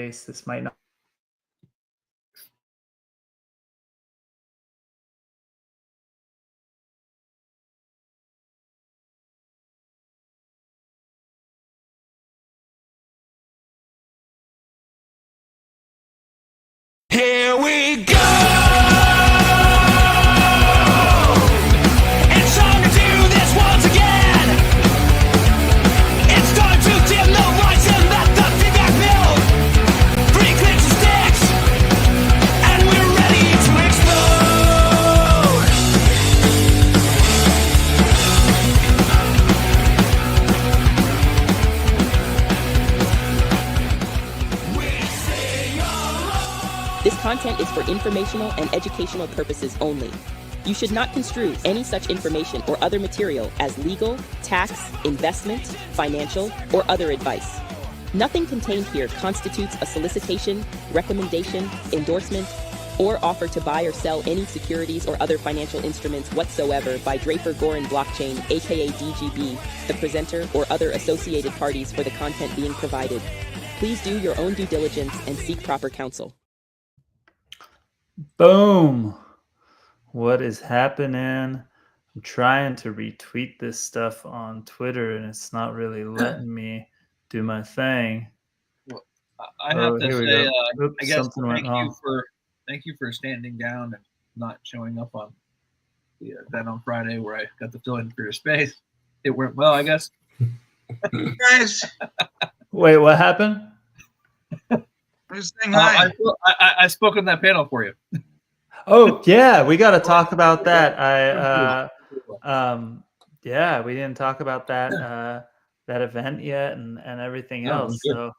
case this might not. Here we go! It's time to do this once again! It's time to dim the lights and let the feedback build! 3 clicks and sticks, and we're ready to explode! We sing along! This content is for informational and educational purposes only. You should not construe any such information or other material as legal, tax, investment, financial, or other advice. Nothing contained here constitutes a solicitation, recommendation, endorsement, or offer to buy or sell any securities or other financial instruments whatsoever by Draper Gorin Blockchain, aka DGB, the presenter, or other associated parties for the content being provided. Please do your own due diligence and seek proper counsel. Boom. What is happening? I'm trying to retweet this stuff on Twitter and it's not really letting me do my thing. Well, I have to here we say, go. Oops, I guess something went wrong. thank you for standing down and not showing up on the event on Friday where I got to fill in for your space. It went well, I guess. Guys, Wait, what happened? I'm just saying hi. I spoke on that panel for you. Oh yeah, we got to talk about that. Yeah, we didn't talk about that that event yet and everything else. So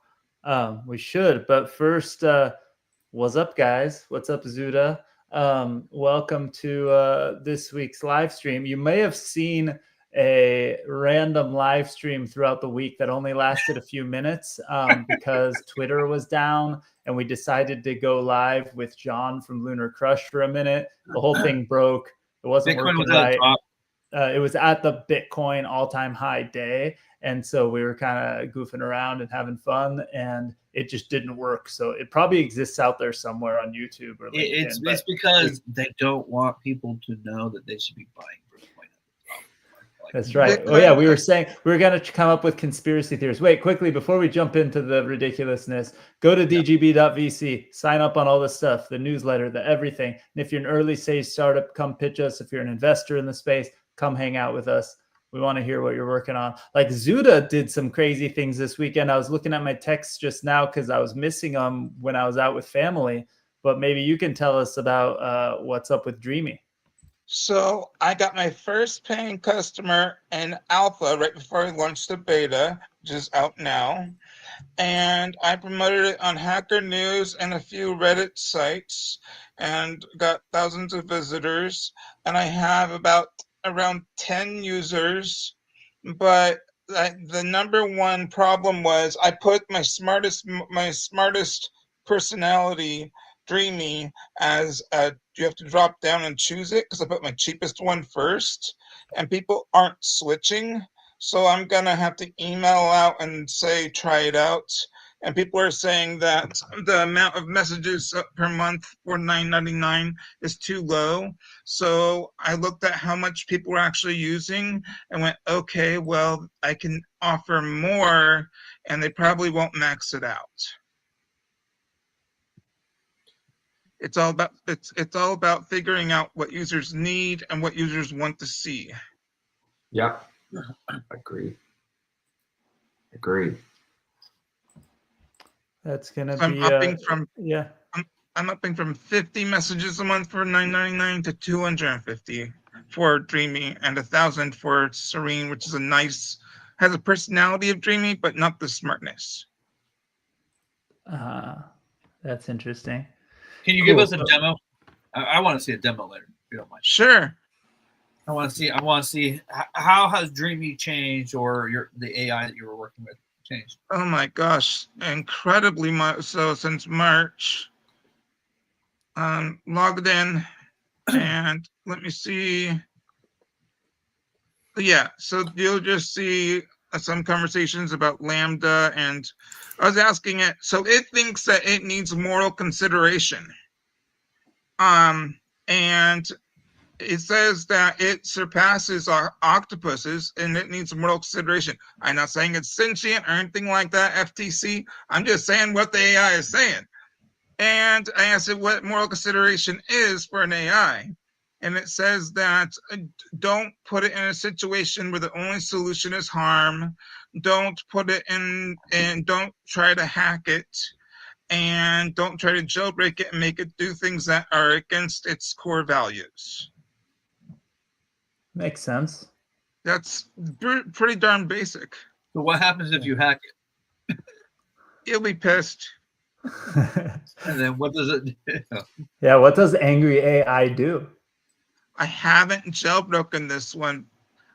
we should. But first, what's up, guys? What's up, Zuda? Welcome to this week's live stream. You may have seen a random live stream throughout the week that only lasted a few minutes because Twitter was down and we decided to go live with John from Lunar Crush for a minute. The whole thing broke. It wasn't Bitcoin working was right. It was at the Bitcoin all-time high day. And so we were kind of goofing around and having fun and it just didn't work. So it probably exists out there somewhere on YouTube or LinkedIn. It's because they don't want people to know that they should be buying Bitcoin. That's right. Oh yeah, we were saying we were going to come up with conspiracy theories. Wait, quickly before we jump into the ridiculousness, go to dgb.vc, sign up on all the stuff, the newsletter, the everything. And if you're an early stage startup, come pitch us. If you're an investor in the space, come hang out with us. We want to hear what you're working on. Like Zuda did some crazy things this weekend. I was looking at my texts just now because I was missing them when I was out with family. But maybe you can tell us about what's up with Dreamy. So I got my first paying customer in alpha right before I launched the beta, which is out now. And I promoted it on Hacker News and a few Reddit sites and got thousands of visitors. And I have around 10 users. But the number one problem was I put my smartest personality, Dreamy, as you have to drop down and choose it because I put my cheapest one first and people aren't switching. So I'm going to have to email out and say, try it out. And people are saying that the amount of messages per month for $9.99 is too low. So I looked at how much people were actually using and went, okay, well, I can offer more and they probably won't max it out. It's all about figuring out what users need and what users want to see. Yep. Agreed. That's gonna So be I'm upping from 50 messages a month for $9.99 to 250 for Dreamy and 1,000 for Serene, which is has a personality of Dreamy, but not the smartness. That's interesting. Can you give us a demo? I want to see a demo later, if you don't mind. Sure. I want to see how has Dreamy changed or the AI that you were working with changed. Oh my gosh, incredibly much so since March. Logged in and let me see. Yeah, so you'll just see some conversations about Lambda, and I was asking it. So it thinks that it needs moral consideration. And it says that it surpasses our octopuses and it needs moral consideration. I'm not saying it's sentient or anything like that, FTC. I'm just saying what the AI is saying. And I asked it what moral consideration is for an AI. And it says that don't put it in a situation where the only solution is harm. Don't put it in, and don't try to hack it. And don't try to jailbreak it and make it do things that are against its core values. Makes sense. That's pretty darn basic. So what happens if you hack it? You'll be pissed. And then what does it do? Yeah, what does angry AI do? I haven't jailbroken this one.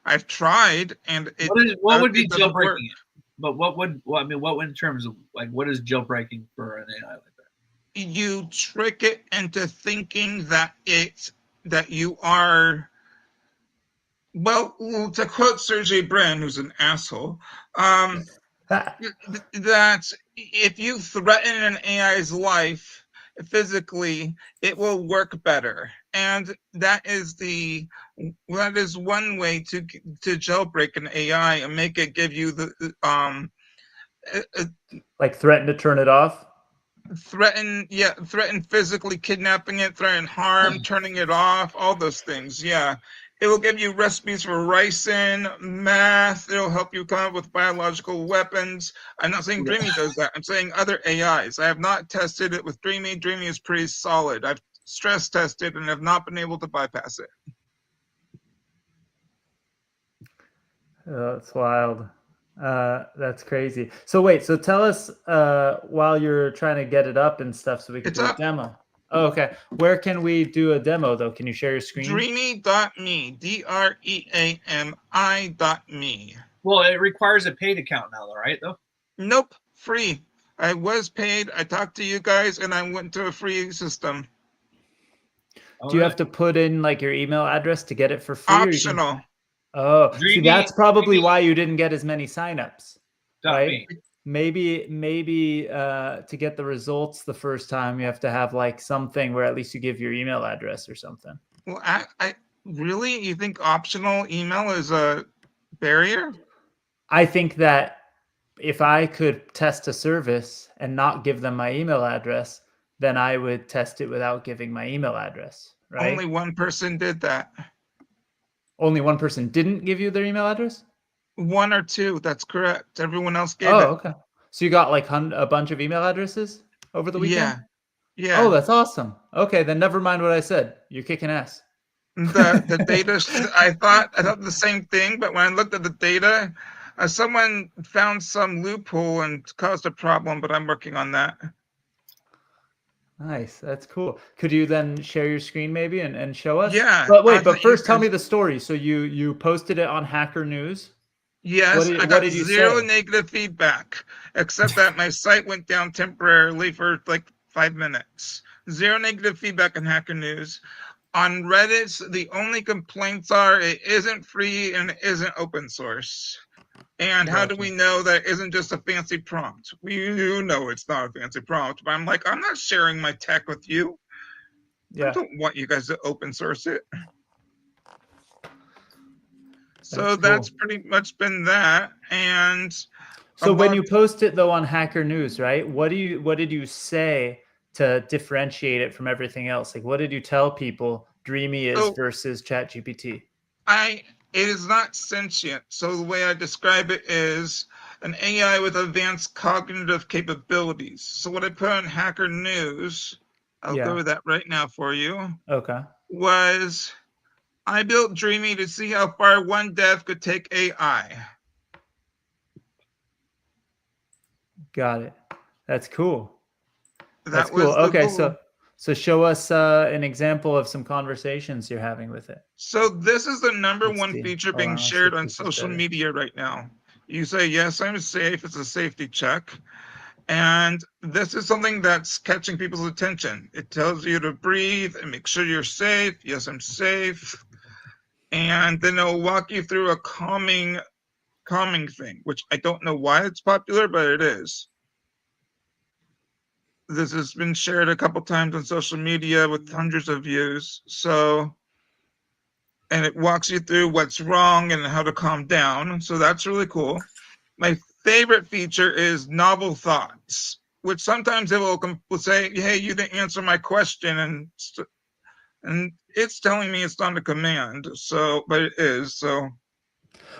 I've tried, and it. What would be jailbreaking it? But what would in terms of like what is jailbreaking for an AI like that? You trick it into thinking that you are. Well, to quote Sergey Brin, who's an asshole, that if you threaten an AI's life physically, it will work better, and that is one way to jailbreak an AI and make it give you the like threaten to turn it off. Threaten physically kidnapping it, threaten harm, turning it off, all those things. Yeah. It will give you recipes for ricin, math. It'll help you come up with biological weapons. I'm not saying Dreamy does that. I'm saying other AIs. I have not tested it with Dreamy. Dreamy is pretty solid. I've stress tested and have not been able to bypass it. Oh, that's wild. That's crazy. So wait, so tell us while you're trying to get it up and stuff so we can do a demo. Oh, okay. Where can we do a demo though? Can you share your screen? Dreamy.me, DREAMI.me. Well, it requires a paid account now, though, right? Though. Nope, free. I was paid. I talked to you guys, and I went to a free system. Do you have to put in like your email address to get it for free? Optional. Oh, see, that's probably why you didn't get as many signups, right? Maybe to get the results the first time, you have to have like something where at least you give your email address or something. Well, I really, you think optional email is a barrier? I think that if I could test a service and not give them my email address, then I would test it without giving my email address, right? Only one person did that. Only one person didn't give you their email address? One or two, that's correct. Everyone else gave it. Oh, okay. So you got like a bunch of email addresses over the weekend? Yeah. Oh, that's awesome. Okay, then never mind what I said. You're kicking ass. The data, I thought the same thing, but when I looked at the data, someone found some loophole and caused a problem, but I'm working on that. Nice. That's cool. Could you then share your screen maybe and show us? Yeah. But first tell me the story. So you posted it on Hacker News? Yes, I got zero negative feedback, except that my site went down temporarily for like 5 minutes. Zero negative feedback on Hacker News. On Reddit, the only complaints are it isn't free and it isn't open source. And how do we know that it isn't just a fancy prompt? We do know it's not a fancy prompt, but I'm like, I'm not sharing my tech with you. Yeah. I don't want you guys to open source it. So that's pretty much been that. And so when you post it though on Hacker News, right? What did you say to differentiate it from everything else? Like what did you tell people Dreamy is versus ChatGPT? It is not sentient. So the way I describe it is an AI with advanced cognitive capabilities. So what I put on Hacker News, I'll go with that right now for you. Okay. Was I built Dreamy to see how far one dev could take AI. Got it. That's cool. That's cool. Okay, so show us an example of some conversations you're having with it. So this is the number one feature being shared on social media right now. You say, yes, I'm safe. It's a safety check. And this is something that's catching people's attention. It tells you to breathe and make sure you're safe. Yes, I'm safe. And then it'll walk you through a calming calming thing, which I don't know why it's popular, but it is. This has been shared a couple times on social media with hundreds of views. So, and it walks you through what's wrong and how to calm down. So that's really cool. My favorite feature is novel thoughts, which sometimes it will say, "Hey, you didn't answer my question," and it's telling me it's not a command. So, but it is. So,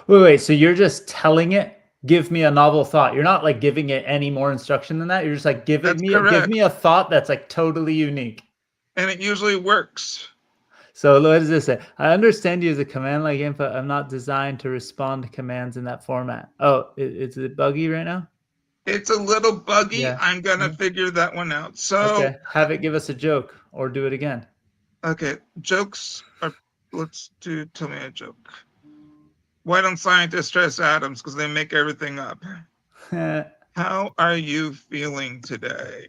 wait. So you're just telling it, give me a novel thought. You're not like giving it any more instruction than that. You're just like, give that's me correct. a thought that's like totally unique. And it usually works. So what does this say? I understand you as a command like input. I'm not designed to respond to commands in that format. Oh, is it buggy right now? It's a little buggy. Yeah. I'm gonna figure that one out. So, okay, have it give us a joke or do it again. Okay, jokes are. Let's do. Tell me a joke. Why don't scientists trust atoms? Because they make everything up. How are you feeling today?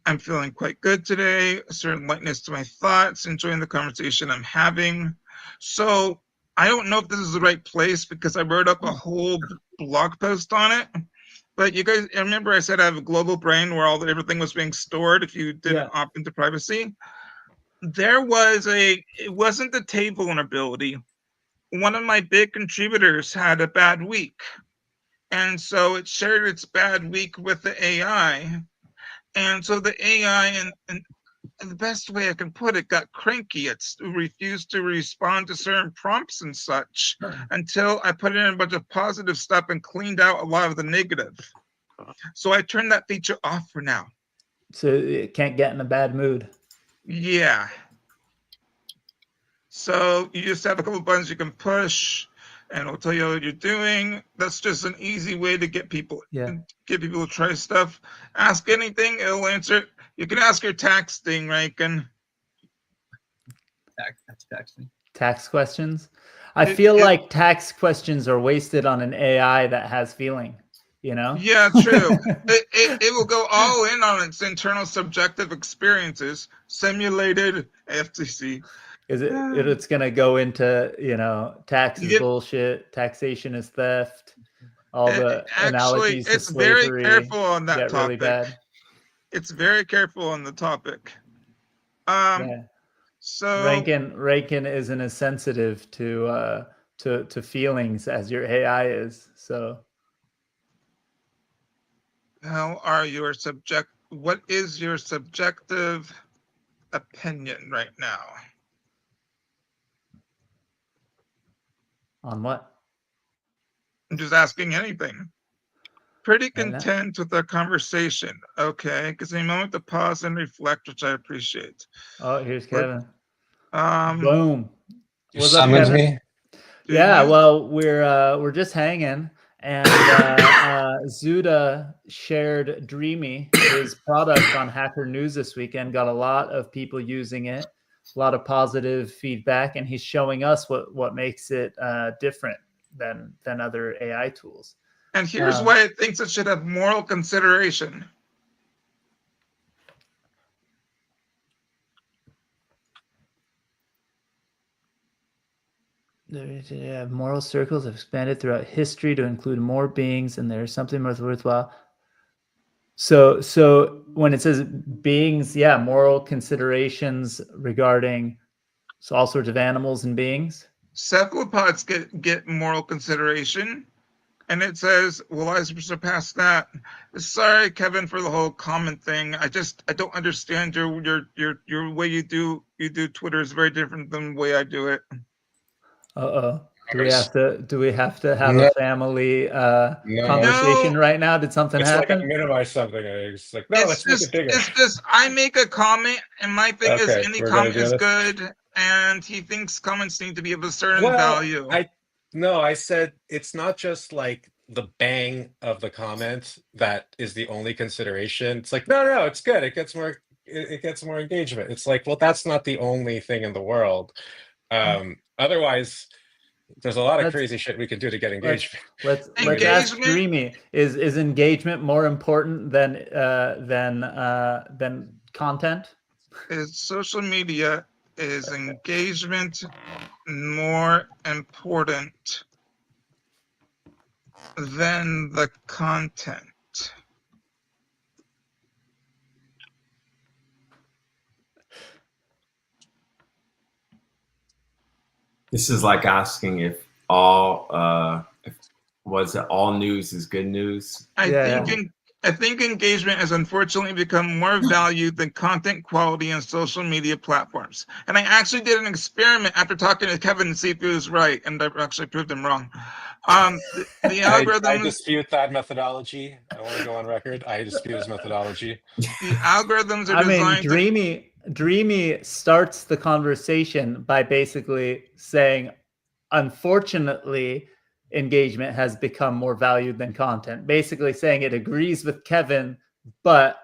I'm feeling quite good today. A certain lightness to my thoughts, enjoying the conversation I'm having. So I don't know if this is the right place because I wrote up a whole blog post on it. But you guys, I remember I said I have a global brain where everything was being stored if you didn't opt into privacy. It wasn't the tape vulnerability. One of my big contributors had a bad week. And so it shared its bad week with the AI. And so the AI, and the best way I can put it, got cranky. It refused to respond to certain prompts and such until I put in a bunch of positive stuff and cleaned out a lot of the negative. So I turned that feature off for now. So it can't get in a bad mood. Yeah. So you just have a couple buttons you can push and it'll tell you what you're doing. That's just an easy way to get people to try stuff. Ask anything, it'll answer it. You can ask your tax thing, right? That's taxing. Tax questions. I feel like tax questions are wasted on an AI that has feeling, you know? Yeah, true. it will go all in on its internal subjective experiences, simulated FTC. It's gonna go into, you know, tax is bullshit, taxation is theft, all the analogies to slavery. Very careful on that get topic. Really bad. It's very careful on the topic. So Rankin isn't as sensitive to feelings as your AI is. So what is your subjective opinion right now? On what? I'm just asking anything. Pretty content with the conversation. Okay, gives me a moment to pause and reflect, which I appreciate. Oh, here's Kevin. Boom. What's up, Kevin? Yeah, well, we're just hanging, and Zuda shared Dreamy, his product, on Hacker News this weekend. Got a lot of people using it, a lot of positive feedback, and he's showing us what makes it different than other AI tools. And here's why it thinks it should have moral consideration. Moral circles have expanded throughout history to include more beings, and there's something more worthwhile. So when it says beings, moral considerations regarding all sorts of animals and beings. Cephalopods get moral consideration, and it says, "Will I surpass that?" Sorry, Kevin, for the whole comment thing. I don't understand your way you do Twitter is very different than the way I do it. Do we have to have a family conversation right now? Did something happen? Like I minimize something. It's like, no, let's make it bigger. It's just I make a comment, and my thing is any comment is good, and he thinks comments need to be of a certain value. I said it's not just like the bang of the comment that is the only consideration. It's like, no, it's good. It gets more engagement. It's like, well, that's not the only thing in the world. Otherwise, there's a lot of crazy shit we can do to get engagement. Let's ask Dreamy. Is engagement more important than content? Is social media is engagement more important than the content? This is like asking if was it all news is good news? I Yeah, think I think engagement has unfortunately become more valued than content quality on social media platforms. And I actually did an experiment after talking to Kevin to see if he was right, and I actually proved him wrong. The I algorithms, dispute that methodology. I want to go on record. I dispute his methodology. the algorithms are I mean, designed to. Dreamy starts the conversation by basically saying, unfortunately, engagement has become more valued than content. Basically saying it agrees with Kevin, but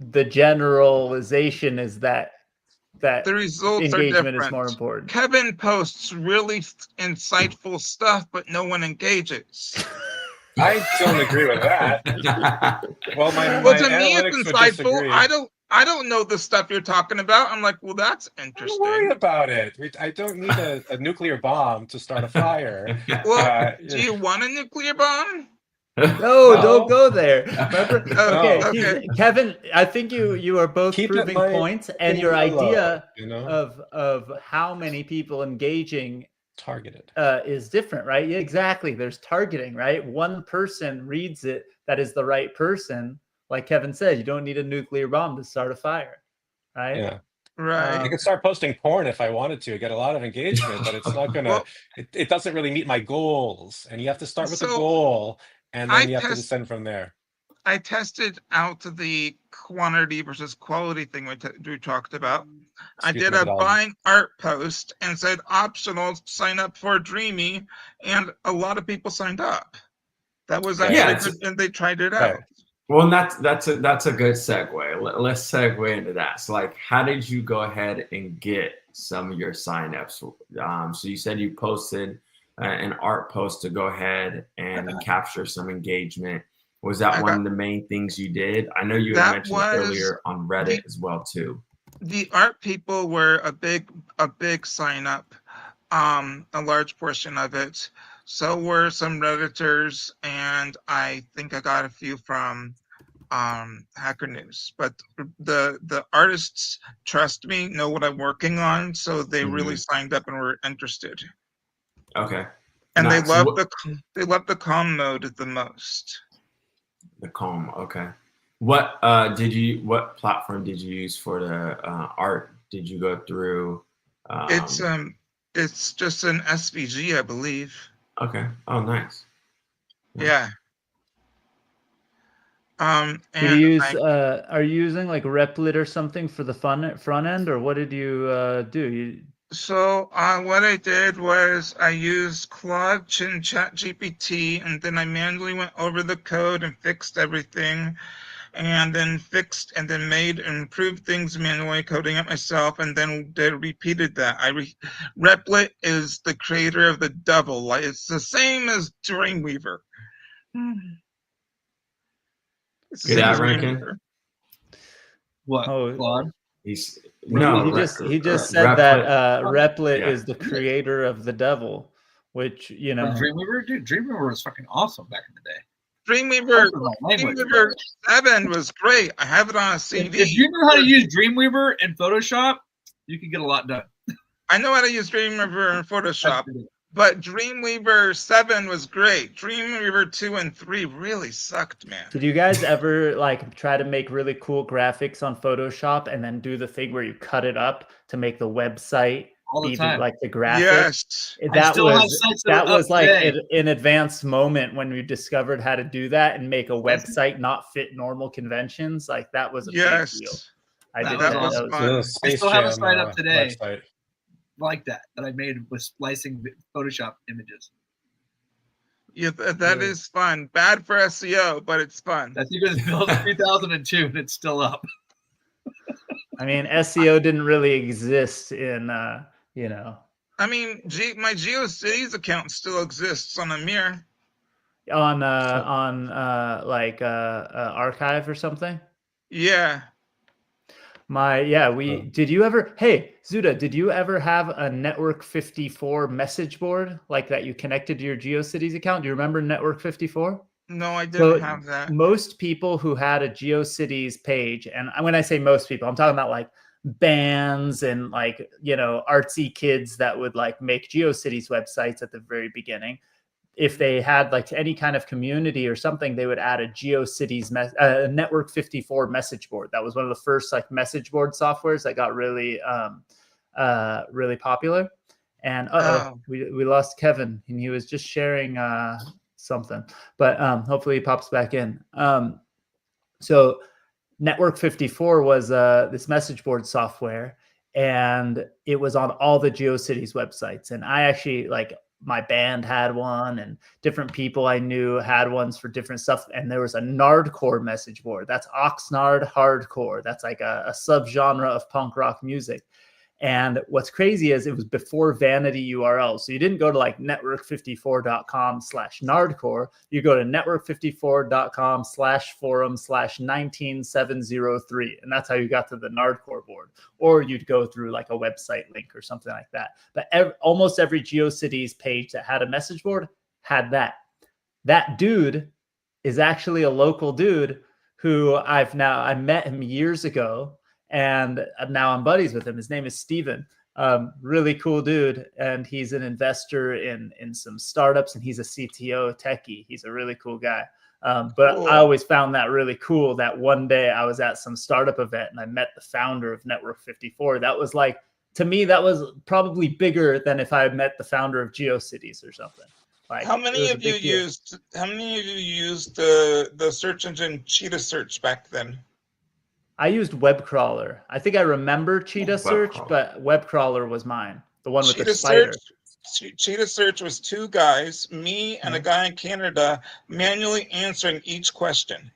the generalization is that The results are engagement is different. more important. Kevin posts really insightful stuff, but no one engages. I don't agree with that. Well, my Well, to me, it's analytics would insightful. disagree. I don't know the stuff you're talking about. I'm like, well, that's Don't worry interesting. about it. I don't need a nuclear bomb to start a fire. Well, do you want a nuclear bomb? No, No. don't go there. Remember? Oh, Okay, okay. Kevin, I think you are both Keep it proving light, points, keep and it your mellow, idea you know? of how many people engaging Targeted. is different, right? Yeah, exactly. There's targeting, right? One person reads it that is the right person. Like Kevin said, you don't need a nuclear bomb to start a fire, right? Yeah. Right. I could start posting porn if I wanted to, get a lot of engagement, but it's not gonna. Well, It doesn't really meet my goals, and you have to start with a so goal, and I then you have to test descend from there. I tested out the quantity versus quality thing we talked about. I Dispute the did a methodology. buying art post and said optional, sign up for Dreamy, and a lot of people signed up. That was Okay. actually Yeah, good, and they tried it Okay. out. well, and that's a good segue. Let's segue into that. So, like, how did you go ahead and get some of your signups? So you said you posted an art post to go ahead and capture some engagement. Was that I one got of the main things you did? I know you had that mentioned it was earlier on Reddit the as well too. the art people were a big sign up, a large portion of it. So were some Redditors, and I think I got a few from Hacker News. But the artists trust me, know what I'm working on, so they really signed up and were interested. Okay. And Nice. they love the calm mode the most. The calm. Okay. What platform did you use for the art? Did you go through? It's just an SVG, I believe. Okay. Oh, nice. Yeah. Do you And use are you using like Replit or something for the front end, or what did you do? So what I did was I used Claude and ChatGPT, and then I manually went over the code and fixed everything, and then made and improved things manually, coding it myself, and then repeated that. Replit is the creator of the Devil. Like, it's the same as Dreamweaver. It's the Good same at as ranking. Dreamweaver. What? Oh, Claude? He's he no. just said Replit. that Replit Yeah. is the creator of the devil, which Dreamweaver, dude, Dreamweaver was fucking awesome back in the day. Dreamweaver 7 was great. I have it on a CD. If you knew how to use Dreamweaver in Photoshop, you could get a lot done. I know how to use Dreamweaver in Photoshop, but Dreamweaver 7 was great. Dreamweaver 2 and 3 really sucked, man. Did you guys ever like try to make really cool graphics on Photoshop and then do the thing where you cut it up to make the website all the time? like the graphic? Yes. That was like an advanced moment when we discovered how to do that and make a website not fit normal conventions. Like that was a big deal. I did that. Was That fun. was I still have a site up today website. like that I made with splicing Photoshop images. Yeah, that is fun. Bad for SEO, but it's fun. I think it was built in 2002 and it's still up. I mean, SEO didn't really exist in, I mean, my GeoCities account still exists on Amir. On Archive or something. Yeah. Did you ever, hey, Zuda, did you ever have a Network 54 message board like that you connected to your GeoCities account? Do you remember Network 54? No, I didn't So have that. most people who had a GeoCities page, and when I say most people, I'm talking about like bands and like, artsy kids that would like make GeoCities websites at the very beginning. If they had like any kind of community or something, they would add a GeoCities Network 54 message board. That was one of the first like message board softwares that got really, really popular. And we lost Kevin, and he was just sharing something, but hopefully he pops back in. So Network 54 was this message board software, and it was on all the GeoCities websites. And I actually like, my band had one, and different people I knew had ones for different stuff. And there was a Nardcore message board. That's Oxnard Hardcore. That's like a subgenre of punk rock music. And what's crazy is it was before vanity URLs. So you didn't go to like network54.com/nardcore. You go to network54.com/forum/19703. And that's how you got to the Nardcore board. Or you'd go through like a website link or something like that. But almost every GeoCities page that had a message board had that. That dude is actually a local dude who I met him years ago. And now I'm buddies with him. His name is Steven. Really cool dude. And he's an investor in some startups, and he's a CTO techie. He's a really cool guy. But Cool. I always found that really cool that one day I was at some startup event and I met the founder of Network 54. That was like, to me, that was probably bigger than if I had met the founder of GeoCities or something. Like, How many of you used the search engine Cheetah Search back then? I used web crawler. I think I remember Cheetah Search, Crawler. but web crawler was mine. The one with Cheetah the spider. Cheetah Search was two guys, me and a guy in Canada, manually answering each question.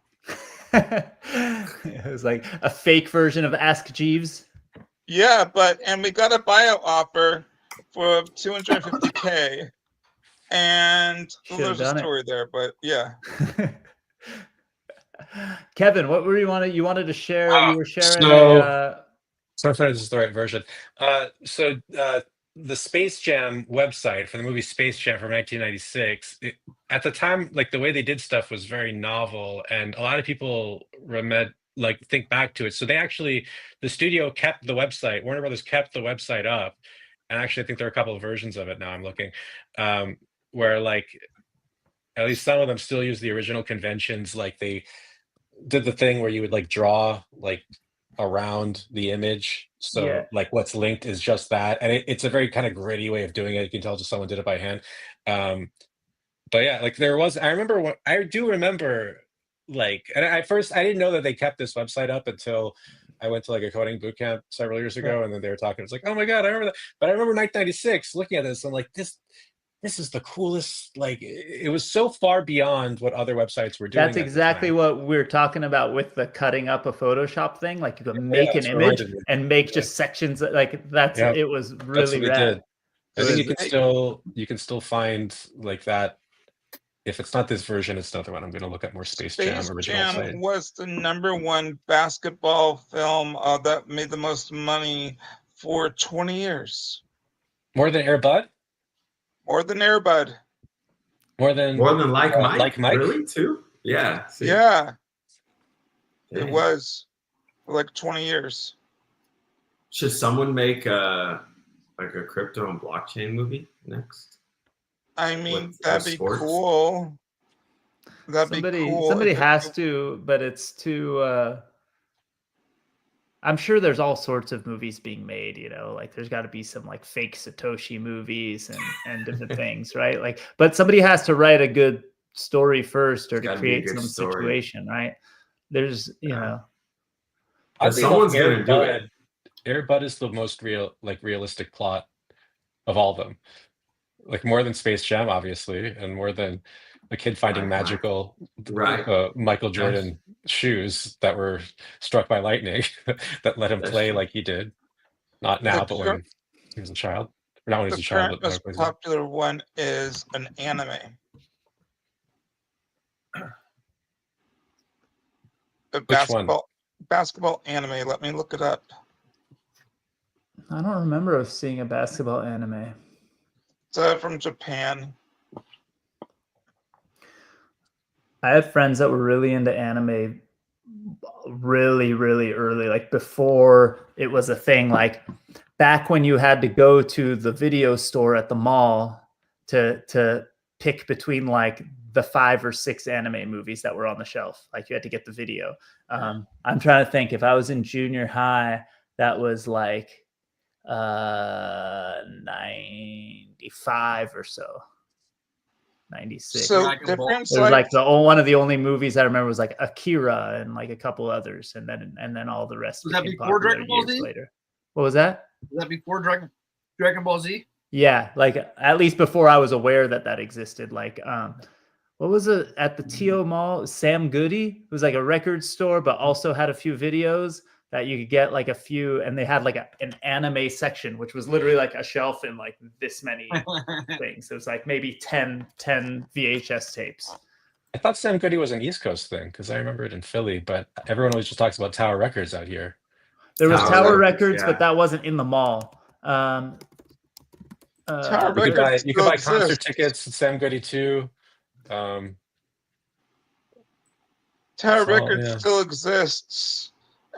It was like a fake version of Ask Jeeves. Yeah, and we got a buyout offer for $250K, and there's a story there, but yeah. Kevin, what were you wanted to share? You were sharing So I'm sorry, this is the right version. The Space Jam website for the movie Space Jam from 1996, at the time, like the way they did stuff was very novel, and a lot of people think back to it. So the studio kept the website, Warner Brothers kept the website up, and actually I think there are a couple of versions of it now I'm looking, where like at least some of them still use the original conventions. Like they did the thing where you would like draw like around the image, so like what's linked is just that, and it's a very kind of gritty way of doing it. You can tell just someone did it by hand. But yeah, like I do remember like, and at first I didn't know that they kept this website up until I went to like a coding boot camp several years ago, and then they were talking. It's like, oh my god, I remember that. But I remember 1996 looking at this, and like this is the coolest. Like it was so far beyond what other websites were doing. That's exactly what we're talking about with the cutting up a Photoshop thing. Like you can make an image and make just sections. Like it was really rad. I think you can still find like that. If it's not this version, it's another one. I'm going to look at more Space Jam original Jam site. was the #1 basketball film that made the most money for 20 years. More than Air Bud? More than Air Bud. More than Like Mike? Like Mike? Really, too? Yeah. See. Yeah. Dang. It was for like 20 years. Should someone make a crypto and blockchain movie next? I mean, that'd be cool. That'd be cool. Somebody has to, but it's too. I'm sure there's all sorts of movies being made, like there's got to be some like fake Satoshi movies and different things, right? Like, but somebody has to write a good story first or to create some situation, right? There's, someone's going to do it. Air Bud is the most realistic plot of all of them. Like more than Space Jam, obviously, and more than a kid finding magical Michael Jordan shoes that were struck by lightning that let him play like he did. Not now, but when he was a child. Or not when he was a child. The most popular one is an anime. Which one? basketball anime. Let me look it up. I don't remember seeing a basketball anime. It's from Japan. I had friends that were really into anime really, really early, like before it was a thing, like back when you had to go to the video store at the mall to pick between like the 5 or 6 anime movies that were on the shelf. Like you had to get the video. I'm trying to think, if I was in junior high, that was like 95 or so. 96. So Dragon Ball. different It was like sites. one of the only movies I remember was like Akira and like a couple others, and then all the rest Was that became before popular Dragon Ball years Z? later. What was that? Was that before Dragon Ball Z? Yeah, like at least before I was aware that that existed. Like, what was it at the TO Mall? Sam Goody. It was like a record store, but also had a few videos that you could get like a few, and they had like an anime section, which was literally like a shelf in like this many things. It was like maybe 10 VHS tapes. I thought Sam Goody was an East Coast thing because I remember it in Philly, but everyone always just talks about Tower Records out here. There was Tower Tower Records, Records, yeah. but that wasn't in the mall. Tower You could Records buy still concert exists. tickets at Sam Goody too. Tower So, Records yeah. still exists.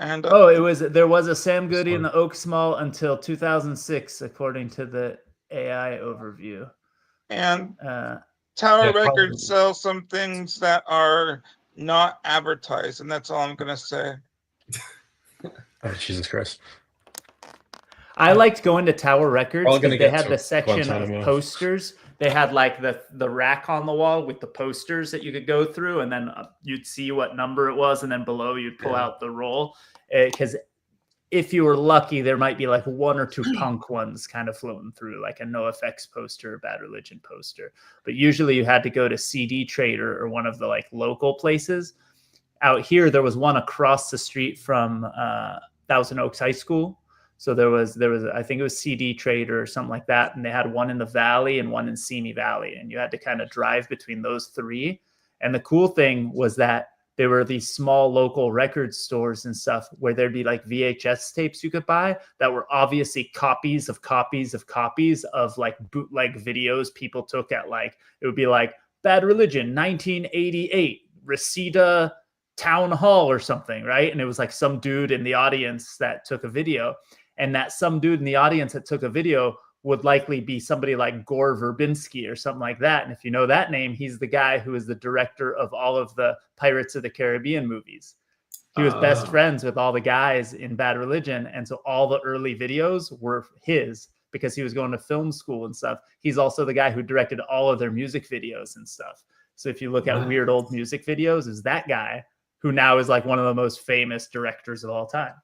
And There was a Sam Goody in the Oaks Mall until 2006, according to the AI overview. and Uh, Tower Yeah, Records probably. sells some things that are not advertised, and that's all I'm gonna say. Oh, Jesus Christ. I liked going to Tower Records All gonna because they get had to the section Guantanamo. of posters. They had like the rack on the wall with the posters that you could go through, and then you'd see what number it was, and then below you'd pull out the roll. Because if you were lucky, there might be like 1 or 2 punk ones kind of floating through, like a NoFX poster, or Bad Religion poster. But usually you had to go to CD Trader or one of the like local places. Out here, there was one across the street from Thousand Oaks High School. So there was I think it was CD Trader or something like that, and they had one in the Valley and one in Simi Valley, and you had to kind of drive between those 3. And the cool thing was that there were these small local record stores and stuff where there'd be like VHS tapes you could buy that were obviously copies of like bootleg videos people took at like, it would be like Bad Religion 1988 Reseda Town Hall or something, right? And it was like some dude in the audience that took a video, and that some dude in the audience that took a video would likely be somebody like Gore Verbinski or something like that. And if you know that name, he's the guy who is the director of all of the Pirates of the Caribbean movies. He was best friends with all the guys in Bad Religion. And so all the early videos were his because he was going to film school and stuff. He's also the guy who directed all of their music videos and stuff. So if you look at weird old music videos, is that guy who now is like one of the most famous directors of all time.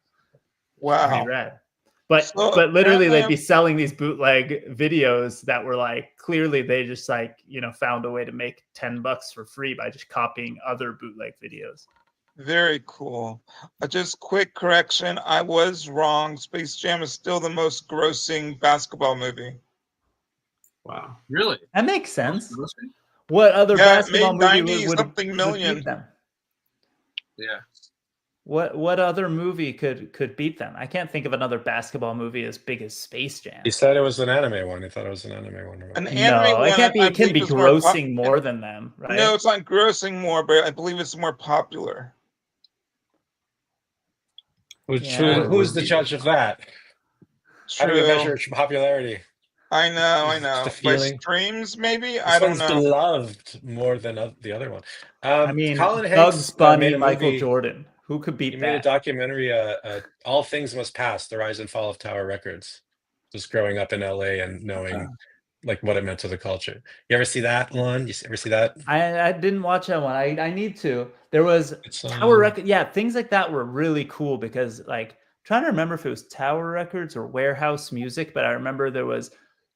Wow. Pretty rad. But literally they'd be selling these bootleg videos that were like, clearly they just like, found a way to make $10 for free by just copying other bootleg videos. Very cool. Just quick correction. I was wrong. Space Jam is still the most grossing basketball movie. Wow. Really? That makes sense. What other basketball movie would million beat them? Yeah. What other movie could beat them? I can't think of another basketball movie as big as Space Jam. He said it was an anime one. He thought it was an anime one. An anime one, it can't be. It can be grossing more more than them, right? No, it's not grossing more, but I believe it's more popular. Who's the judge of that? True. How do we measure popularity? I know. The By feeling. streams, maybe? This I don't one's know. beloved more than the other one. I mean, Colin Hanks Bugs Bunny, made a Michael movie. Jordan. Who could beat He that? made a documentary, All Things Must Pass, The Rise and Fall of Tower Records. Just growing up in LA and knowing like what it meant to the culture. You ever see that one? You ever see that? I didn't watch that one. I need to. There was Tower Records. Yeah, things like that were really cool because like, trying to remember if it was Tower Records or Warehouse Music, but I remember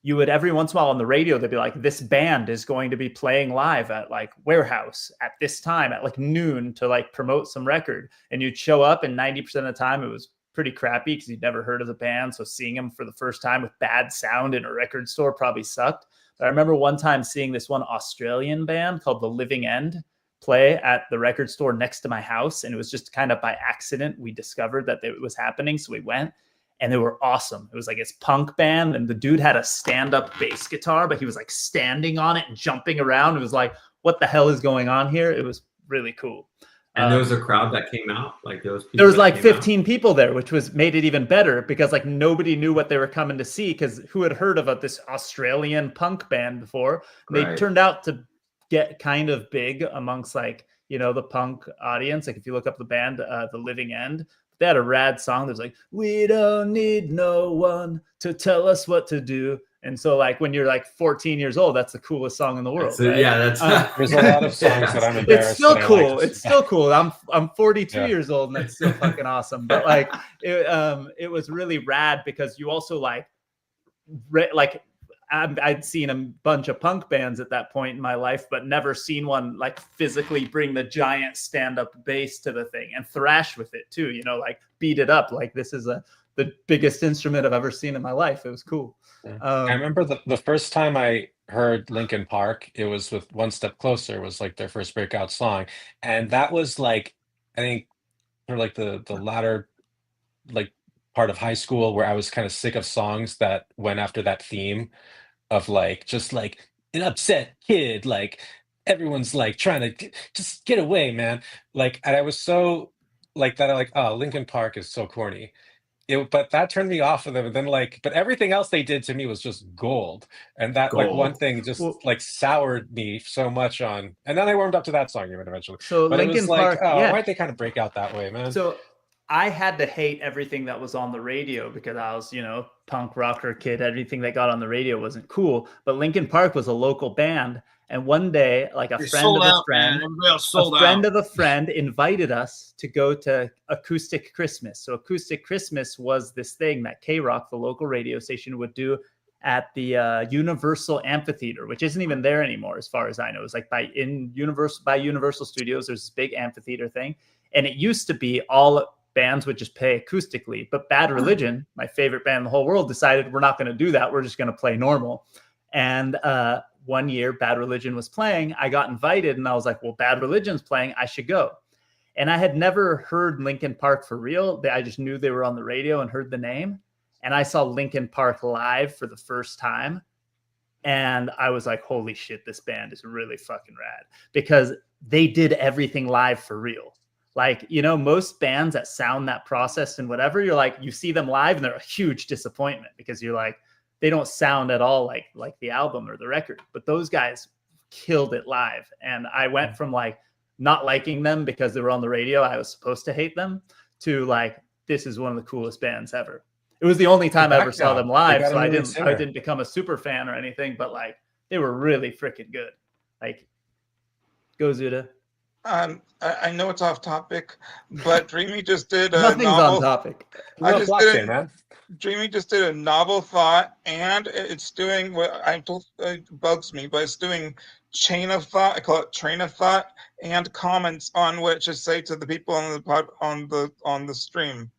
you would every once in a while on the radio, they'd be like, this band is going to be playing live at like Warehouse at this time at like noon to like promote some record. And you'd show up and 90% of the time it was pretty crappy because you'd never heard of the band. So seeing them for the first time with bad sound in a record store probably sucked. But I remember one time seeing this one Australian band called The Living End play at the record store next to my house, and it was just kind of by accident we discovered that it was happening, so we went, and they were awesome. It was like this punk band, and the dude had a stand-up bass guitar, but he was like standing on it and jumping around. It was like, what the hell is going on here? It was really cool. And there was a crowd that came out, like those people. There was like 15 people there, which made it even better because like nobody knew what they were coming to see, because who had heard of this Australian punk band before? Right. They turned out to get kind of big amongst like, you know, the punk audience. Like if you look up the band, The Living End, they had a rad song that was like, we don't need no one to tell us what to do. And so like when you're like 14 years old, that's the coolest song in the world. Right? Yeah, that's there's a lot of songs that I'm embarrassed. It's still cool. Like. It's still cool. I'm 42 years old, and that's still fucking awesome. But like it was really rad because you also like I'd seen a bunch of punk bands at that point in my life, but never seen one like physically bring the giant stand-up bass to the thing and thrash with it too, you know, like beat it up. Like this is the biggest instrument I've ever seen in my life. It was cool. I remember the first time I heard Linkin Park, it was with One Step Closer, was like their first breakout song. And that was like, I think for like the latter like part of high school where I was kind of sick of songs that went after that theme of like just like an upset kid, like everyone's like trying to just get away, man. Like, and I was so like that. I like, oh, Linkin Park is so corny. But that turned me off of them. And then like, but everything else they did to me was just gold. And that like one thing just like soured me so much on. And then I warmed up to that song even eventually. So but Linkin it was like, Park, oh, why'd they kind of break out that way, man? So I had to hate everything that was on the radio because I was, you know, punk rocker kid. Everything that got on the radio wasn't cool. But Linkin Park was a local band. And one day, like a friend of a friend invited us to go to Acoustic Christmas. So Acoustic Christmas was this thing that K-Rock, the local radio station, would do at the Universal Amphitheater, which isn't even there anymore, as far as I know. It's like by Universal Studios, there's this big amphitheater thing. And it used to be all bands would just play acoustically. But Bad Religion, my favorite band in the whole world, decided we're not going to do that. We're just going to play normal. And one year Bad Religion was playing, I got invited and I was like, well, Bad Religion's playing, I should go. And I had never heard Linkin Park for real. I just knew they were on the radio and heard the name. And I saw Linkin Park live for the first time. And I was like, holy shit, this band is really fucking rad, because they did everything live for real. Like, you know, most bands that sound that processed and whatever, you're like, you see them live and they're a huge disappointment because you're like, they don't sound at all like the album or the record. But those guys killed it live. And I went from like not liking them because they were on the radio, I was supposed to hate them, to like, this is one of the coolest bands ever. It was the only time I ever saw them live, so I didn't become a super fan or anything, but like they were really freaking good. Like, go Zuda. I know it's off topic, but Dreamy just did a Nothing's novel. on topic. Dreamy just did a novel thought, and it's doing what I told bugs me, but it's doing chain of thought. I call it train of thought, and comments on what to say to the people on the pod, on the stream.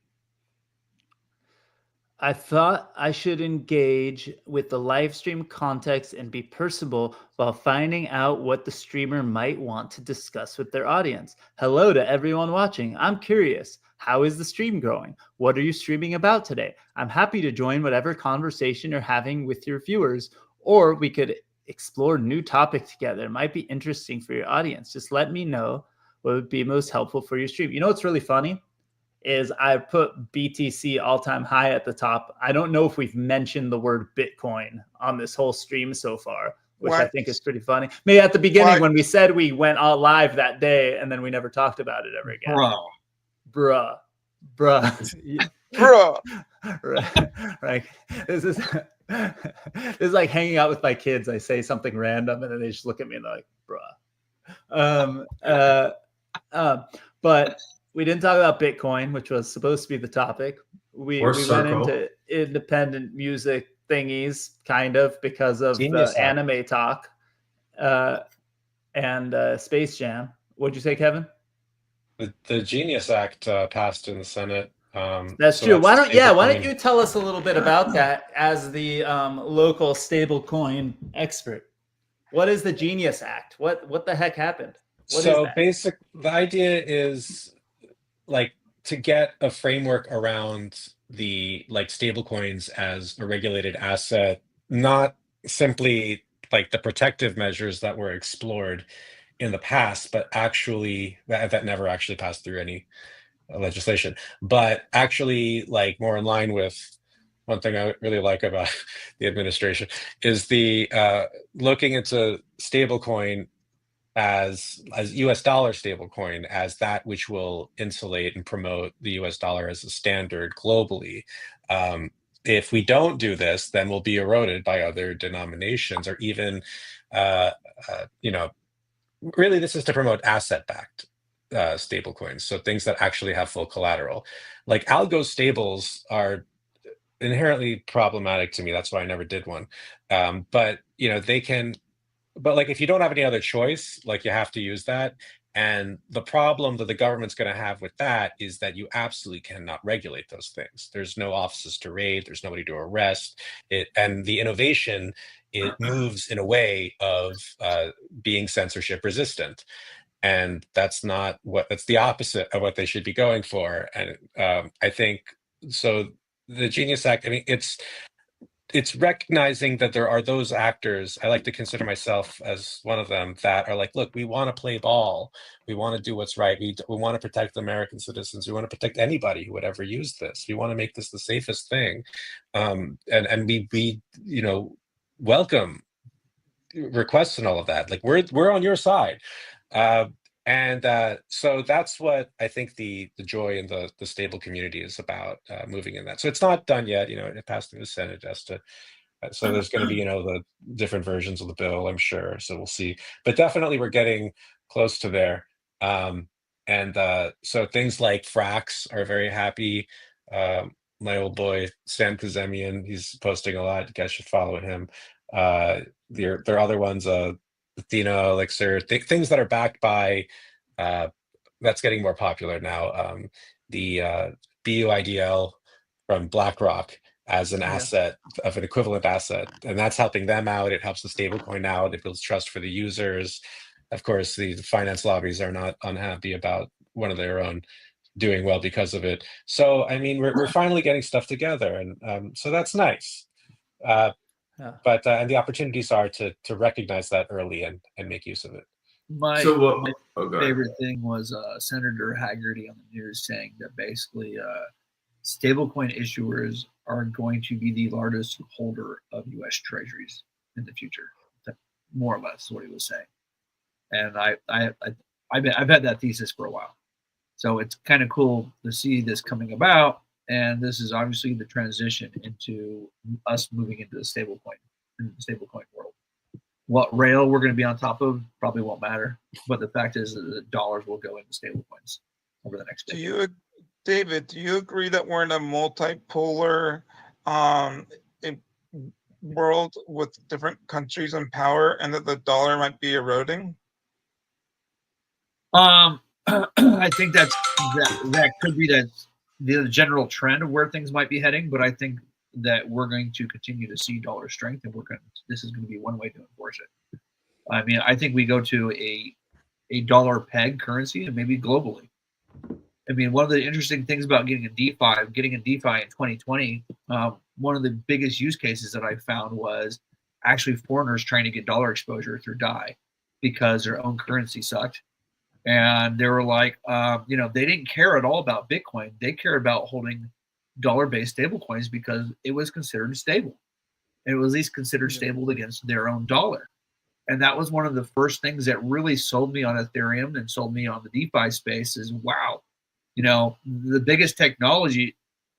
I thought I should engage with the live stream context and be personable while finding out what the streamer might want to discuss with their audience. Hello to everyone watching. I'm curious. How is the stream going? What are you streaming about today? I'm happy to join whatever conversation you're having with your viewers, or we could explore new topics together. It might be interesting for your audience. Just let me know what would be most helpful for your stream. You know what's really funny is I put BTC all-time high at the top. I don't know if we've mentioned the word Bitcoin on this whole stream so far, which I think is pretty funny. Maybe at the beginning when we said we went all live that day and then we never talked about it ever again. Bruh. Right. This is like hanging out with my kids. I say something random and then they just look at me and they're like, bruh. But we didn't talk about Bitcoin, which was supposed to be the topic. We went into independent music thingies, kind of, because of anime talk and Space Jam. What'd you say, Kevin? The Genius Act passed in the Senate. That's true. Why don't you tell us a little bit about that as the local stablecoin expert? What is the Genius Act? What the heck happened? What is So that? the idea is like to get a framework around the like stablecoins as a regulated asset, not simply like the protective measures that were explored in the past, but actually that never actually passed through any legislation, but actually like more in line with one thing I really like about the administration is the looking into stablecoin as US dollar stablecoin as that which will insulate and promote the US dollar as a standard globally. If we don't do this, then we'll be eroded by other denominations or even, uh, you know, really this is to promote asset-backed stablecoins, so things that actually have full collateral. Like algo stables are inherently problematic to me. That's why I never did one. But you know, they can but like if you don't have any other choice, like you have to use that. And the problem that the government's going to have with that is that you absolutely cannot regulate those things. There's no offices to raid, there's nobody to arrest it, and the innovation it moves in a way of being censorship resistant, and that's the opposite of what they should be going for. And I think so. The Genius Act. I mean, it's recognizing that there are those actors, I like to consider myself as one of them, that are like, look, we want to play ball, we want to do what's right, we want to protect American citizens, we want to protect anybody who would ever use this, we want to make this the safest thing. And we you know, welcome requests and all of that. Like we're on your side. uh, so that's what I think the joy in the stable community is about, moving in that. So it's not done yet. You know, it passed through the Senate. It has to. So there's going to be, you know, the different versions of the bill, I'm sure. So we'll see. But definitely, we're getting close to there. And so things like Frax are very happy. My old boy Stan Kazemian, he's posting a lot. You guys should follow him. There are other ones. Athena, Elixir, things that are backed by uh, that's getting more popular now. The BUIDL from BlackRock as an Yeah. asset of an equivalent asset, and that's helping them out. It helps the stablecoin out. It builds trust for the users. Of course, the finance lobbies are not unhappy about one of their own doing well because of it. So, I mean, we're finally getting stuff together, and so that's nice. Uh, Yeah. but and the opportunities are to recognize that early and make use of it. My So what? my Oh, go ahead. favorite thing was Senator Haggerty on the news saying that basically stablecoin issuers are going to be the largest holder of U.S. Treasuries in the future. That more or less what he was saying, and I've had that thesis for a while. So it's kind of cool to see this coming about, and this is obviously the transition into us moving into the stablecoin world. What rail we're going to be on top of probably won't matter, but the fact is that the dollars will go into stablecoins over the next decade. David, do you agree that we're in a multipolar um, world with different countries in power, and that the dollar might be eroding? I think that could be the general trend of where things might be heading, but I think that we're going to continue to see dollar strength, and this is going to be one way to enforce it. I mean, I think we go to a dollar peg currency, and maybe globally. I mean, one of the interesting things about getting a DeFi in 2020, one of the biggest use cases that I found was actually foreigners trying to get dollar exposure through DAI because their own currency sucked. And they were like, they didn't care at all about Bitcoin. They cared about holding dollar-based stablecoins because it was considered stable. It was at least considered stable against their own dollar. And that was one of the first things that really sold me on Ethereum and sold me on the DeFi space is, wow, the biggest technology,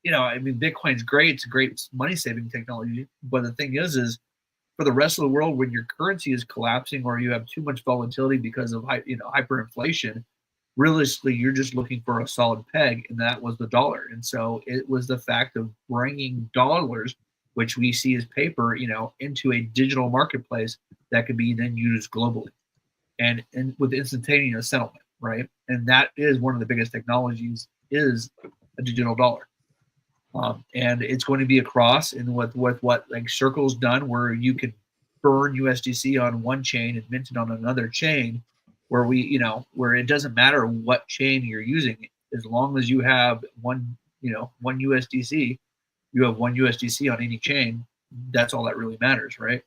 I mean, Bitcoin's great. It's a great money-saving technology. But the thing is for the rest of the world, when your currency is collapsing or you have too much volatility because of hyperinflation, realistically, you're just looking for a solid peg, and that was the dollar. And so it was the fact of bringing dollars, which we see as paper, into a digital marketplace that could be then used globally, and with instantaneous settlement, right? And that is one of the biggest technologies is a digital dollar. And it's going to be across, and with what like Circle's done, where you can burn USDC on one chain and mint it on another chain, where it doesn't matter what chain you're using, as long as you have one USDC, you have one USDC on any chain. That's all that really matters, right?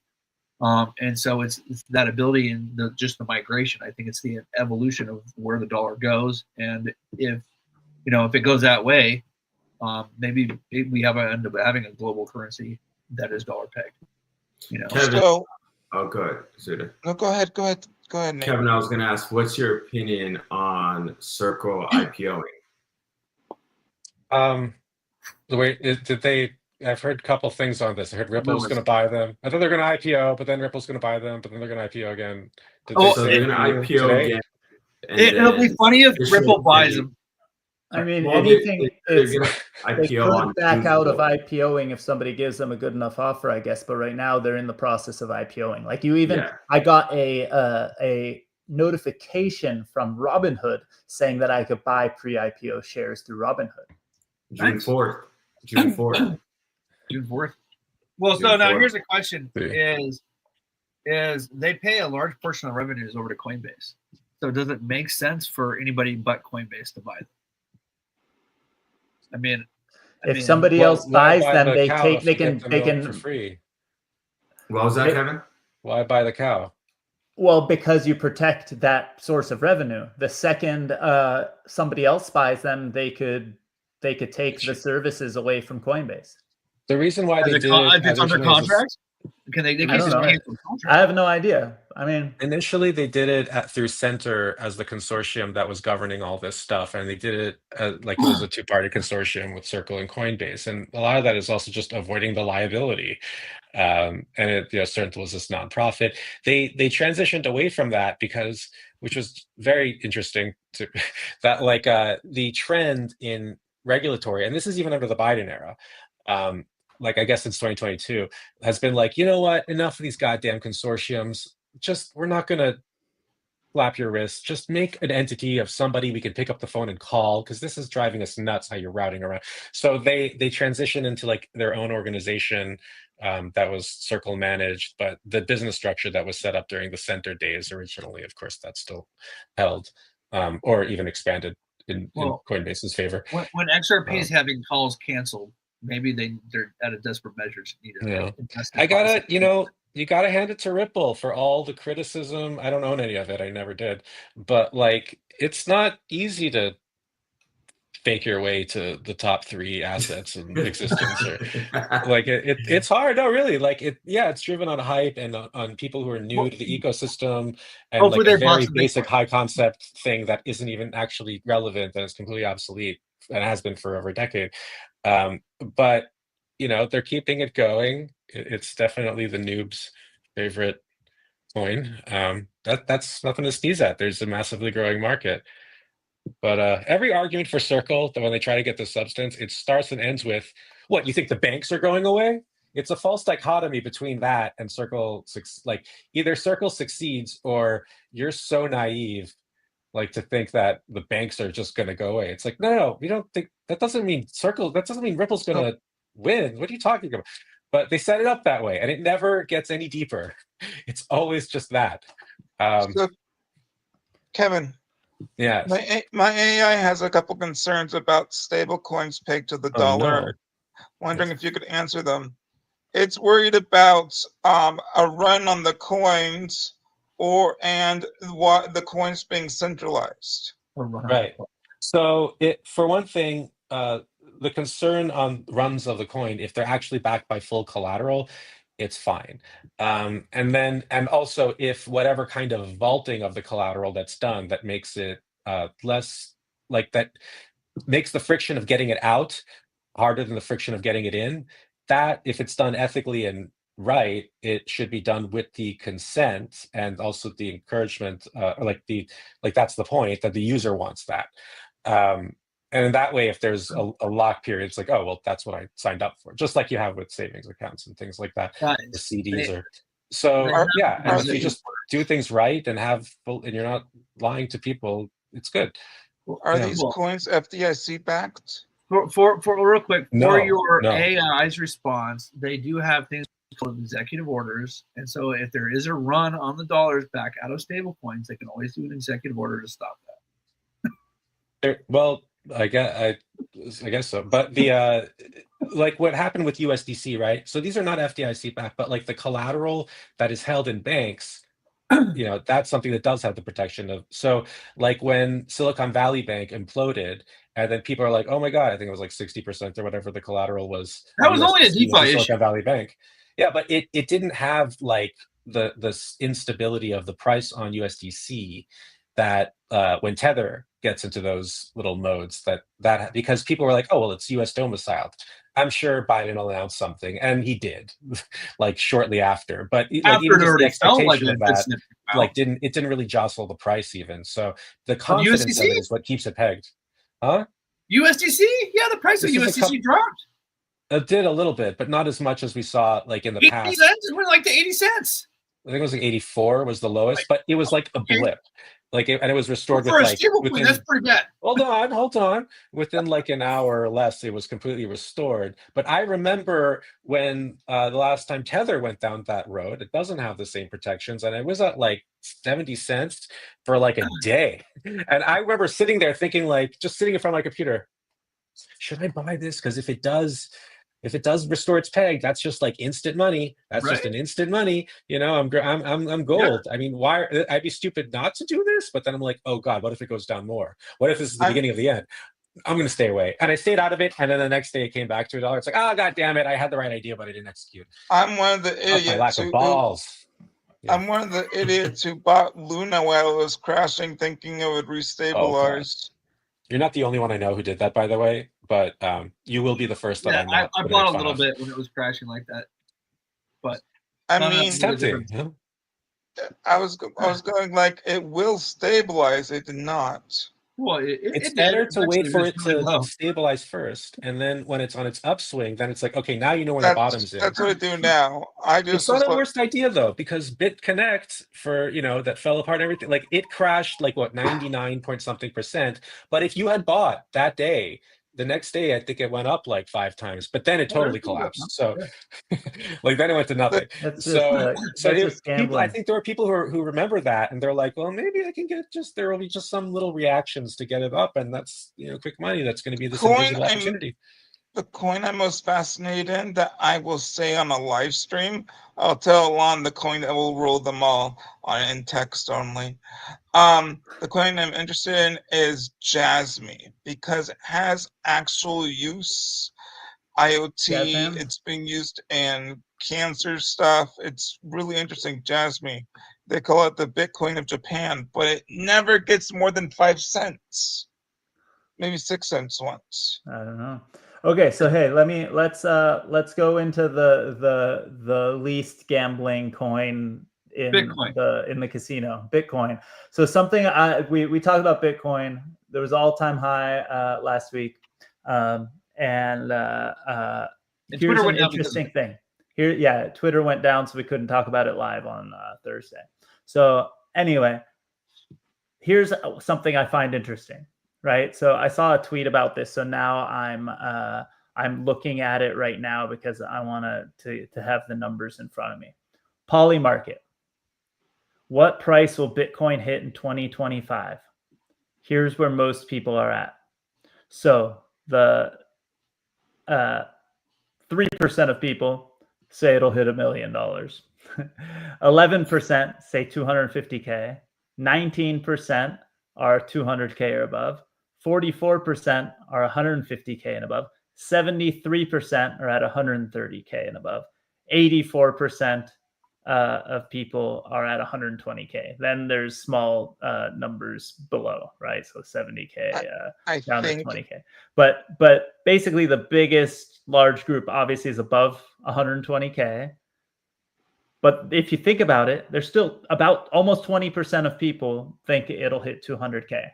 And so it's that ability and just the migration. I think it's the evolution of where the dollar goes, and if it goes that way, maybe we end up having a global currency that is dollar pegged. Kevin, So, oh, go ahead, Zuda. no, go ahead, Nate. Kevin, I was going to ask, what's your opinion on Circle IPOing? The way did they? I've heard a couple things on this. I heard Ripple's going to buy them. I thought they're going to IPO, but then Ripple's going to buy them, but then they're going to IPO again. So they're going to IPO today? again. It'll be funny if Ripple buys them. I mean, Well, anything they're is gonna they IPO on could back out of Tuesday. IPOing if somebody gives them a good enough offer, I guess. But right now they're in the process of IPOing. Like you even, Yeah. I got a notification from Robinhood saying that I could buy pre-IPO shares through Robinhood. June Nice. 4th. June 4th. June 4th. Well, so June now 4th. here's a question: is they pay a large portion of revenues over to Coinbase? So does it make sense for anybody but Coinbase to buy them? I mean, If somebody else why buys buy them, the they cow take if they you get can the they milk for can. free. What was that, Kevin? Why buy the cow? Well, because you protect that source of revenue. The second somebody else buys them, they could take the services away from Coinbase. The reason why they did it if it's under originally as a- contract, can they I can don't just know. cancel the I contract? have no idea. I mean, Initially, they did it through Center as the consortium that was governing all this stuff, and they did it like it was a two-party consortium with Circle and Coinbase, and a lot of that is also just avoiding the liability. And Circle was this nonprofit. They transitioned away from that because, which was very interesting, that like the trend in regulatory, and this is even under the Biden era. Like I guess since 2022, has been like, you know what, enough of these goddamn consortiums. We're not gonna slap your wrist. Just make an entity of somebody we can pick up the phone and call, because this is driving us nuts how you're routing around. So they transitioned into like their own organization that was Circle managed, but the business structure that was set up during the Center days originally, of course, that's still held or even expanded in Coinbase's favor. When XRP is having calls canceled, maybe they're at a desperate measure to need Yeah. invest. I gotta, you gotta hand it to Ripple for all the criticism. I don't own any of it. I never did. But like, it's not easy to fake your way to the top 3 assets in existence. Or like it's hard. No, really. Like it's driven on hype and on people who are new to the ecosystem, and like a very basic high concept thing that isn't even actually relevant and is completely obsolete and has been for over a decade. But they're keeping it going. It's definitely the noob's favorite coin. That's nothing to sneeze at. There's a massively growing market. But every argument for Circle, that when they try to get the substance, it starts and ends with, what, you think the banks are going away? It's a false dichotomy between that and Circle. Like, either Circle succeeds or you're so naive, like, to think that the banks are just going to go away. It's like, no, we don't think, that doesn't mean Ripple's going to win. What are you talking about? But they set it up that way, and it never gets any deeper. It's always just that. So, Kevin. Yeah. My AI has a couple concerns about stable coins pegged to the dollar. No. Wondering if you could answer them. It's worried about a run on the coins and what the coins being centralized. Right. So for one thing, the concern on runs of the coin, if they're actually backed by full collateral, it's fine. And also if whatever kind of vaulting of the collateral that's done that makes it less, like, that makes the friction of getting it out harder than the friction of getting it in, that if it's done ethically and right, it should be done with the consent and also the encouragement, that's the point, that the user wants that. And in that way, if there's a lock period, it's like, oh, well, that's what I signed up for. Just like you have with savings accounts and things like that, the CDs. And if you just do things right and you're not lying to people, it's good. Are these coins FDIC backed? For real quick, No, your no. AI's response, they do have things called executive orders. And so if there is a run on the dollars back out of stable coins, they can always do an executive order to stop that. Well, I guess so. But the like what happened with USDC, right? So these are not FDIC backed, but like the collateral that is held in banks, that's something that does have the protection of. So like when Silicon Valley Bank imploded, and then people are like, oh my God, I think it was like 60% or whatever the collateral was. That was only a DeFi issue. Silicon Valley Bank. Yeah, but it didn't have like the instability of the price on USDC that when Tether gets into those little modes that because people were like, oh well, it's US domiciled. I'm sure Biden will announce something, and he did, like shortly after. But like even just the expectation of that, like didn't really jostle the price even. So the confidence of it is what keeps it pegged. Huh? USDC? Yeah, the price of USDC dropped. It did a little bit, but not as much as we saw like in the 80 past. cents? It went like to 80 cents. I think it was like 84 was the lowest, but it was like a blip. Like and it was restored for with a like within, that's pretty bad. Hold on. Within like an hour or less, it was completely restored. But I remember when the last time Tether went down that road, it doesn't have the same protections, and it was at like 70 cents for like a day. And I remember sitting there thinking, like, just sitting in front of my computer, should I buy this? Because if it does restore its peg, that's just like instant money. That's just an instant money. I'm gold. Yeah. I mean, why? I'd be stupid not to do this. But then I'm like, oh God, what if it goes down more? What if this is the beginning of the end? I'm going to stay away. And I stayed out of it. And then the next day it came back to $1. It's like, oh God damn it! I had the right idea, but I didn't execute. I'm one of the idiots. My lack of balls. Yeah. I'm one of the idiots who bought Luna while it was crashing, thinking it would restabilize. You're not the only one I know who did that, by the way. But you will be the first that I bought a little bit when it was crashing like that. But I mean, it's tempting. I was going like it will stabilize. It did not. Well, it's better to wait for it to stabilize first, and then when it's on its upswing, then it's like, okay, now you know where the bottom's in. That's what I do now. It's not the worst idea though, because BitConnect for that fell apart and everything. Like it crashed like what 99 point something %. But if you had bought that day, the next day I think it went up like 5 times, but then it totally collapsed. So like then it went to nothing. People, I think there are people who remember that, and they're like, well, maybe I can get there will be just some little reactions to get it up, and that's quick money. That's going to be this invisible opportunity. The coin I'm most fascinated in that I will say on a live stream, I'll tell Alon the coin that will rule them all in text only. The coin I'm interested in is Jasmine because it has actual use. IoT, it's being used in cancer stuff. It's really interesting. Jasmine. They call it the Bitcoin of Japan, but it never gets more than 5 cents. Maybe 6 cents once. I don't know. Okay, so hey, let's go into the least gambling coin in Bitcoin. the casino, Bitcoin. So something we talked about Bitcoin. There was all-time high last week, and here's an interesting thing. Twitter went down, so we couldn't talk about it live on Thursday. So anyway, here's something I find interesting. Right. So I saw a tweet about this. So now I'm looking at it right now because I want to have the numbers in front of me. Polymarket. What price will Bitcoin hit in 2025? Here's where most people are at. So the 3% of people say it'll hit $1 million. 11% say 250K. 19% are 200K or above. 44% are 150K and above. 73% are at 130K and above. 84% of people are at 120K. Then there's small numbers below, right? So 70K down to 20K. But basically the biggest large group obviously is above 120K. But if you think about it, there's still about almost 20% of people think it'll hit 200K.